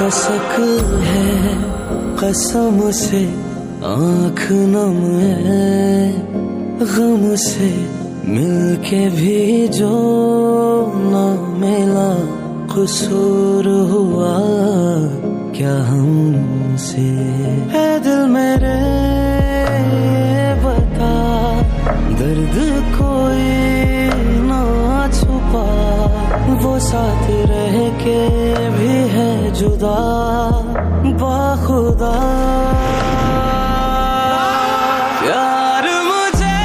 कसक है कसम से आँख नम है, गम से मिलके भी जो ना मिला कसूर हुआ क्या हमसे। है दिल मेरे बता दर्द कोई ना छुपा, वो साथ रह के भी है जुदा बाखुदा। यार मुझे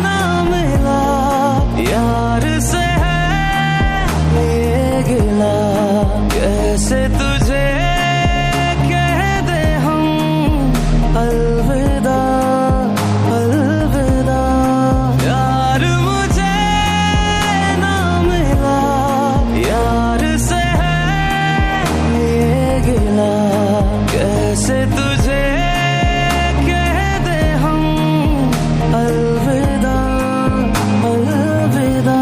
ना मिला यार से है ये गिला, कैसे तुझे कह दे हम अलविदा अलविदा। यार मुझे ना मिला यार से है ये गिला, कैसे तुझे कह दे हम अलविदा अलविदा।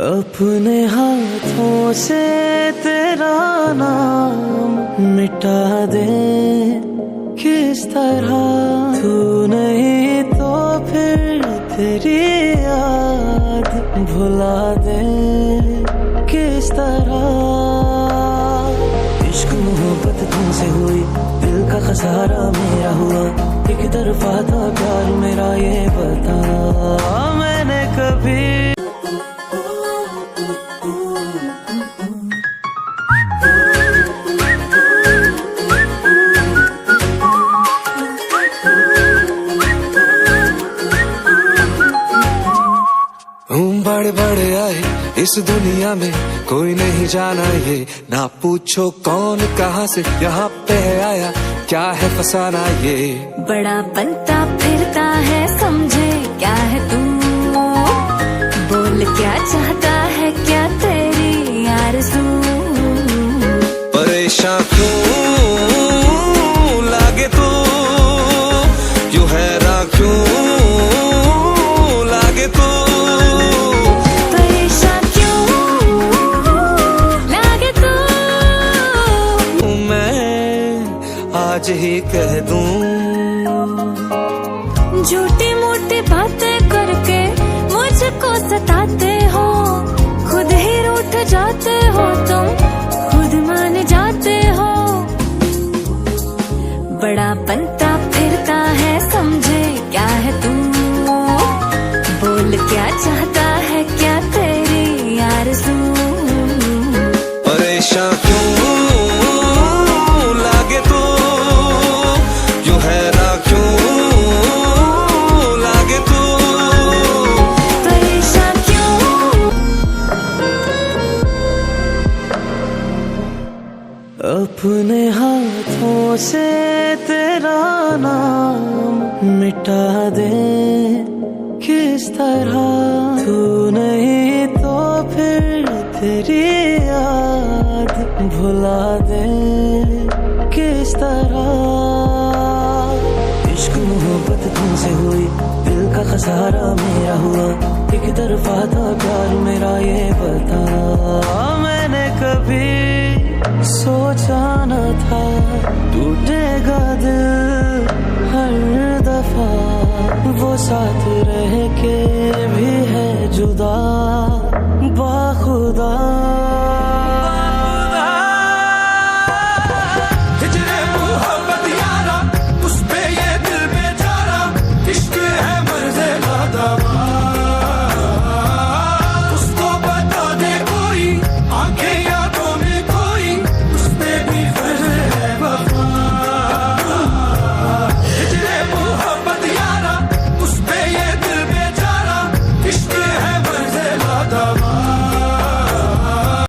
अपने हाथों से तेरा नाम मिटा दे किस तरह, तू नहीं तो फिर तेरी याद भुला दे किस तरह। इश्क मोहब्बत तुमसे हुई दिल का खसारा मेरा हुआ, एक तरफा था प्यार मेरा ये बता मैंने कभी। बड़े बड़े आए इस दुनिया में कोई नहीं जाना ये, ना पूछो कौन कहाँ से यहाँ पे आया क्या है फसाना ये। बड़ा बनता फिरता है समझे क्या है तू, बोल क्या चाहता है क्या तेरी आरज़ू। परेशान क्यों लागे तू यूं हैरान क्यों लागे तू। आज ही कह दूं झूठी मूठी बातें करके मुझको सताते हो, खुद ही रूठ जाते हो तुम खुद मान जाते हो। बड़ा बनता फिरता है समझे क्या है तू, बोल क्या चाहता है क्या तेरी आरज़ू। परेशान क्यों लागे तू यूं हैरान क्यों लागे तू। परेशान क्यों। अपने हाथों से तेरा नाम मिटा दे किस तरह, तू नहीं तो फिर तेरी याद भुला दे किस तरह। इश्क मोहब्बत तुमसे हुई दिल का खसारा मेरा हुआ, एक तरफा था प्यार मेरा ये बता मैंने कभी सोचा न था टूटेगा दिल हर दफा, वो साथ रह के भी है जुदा।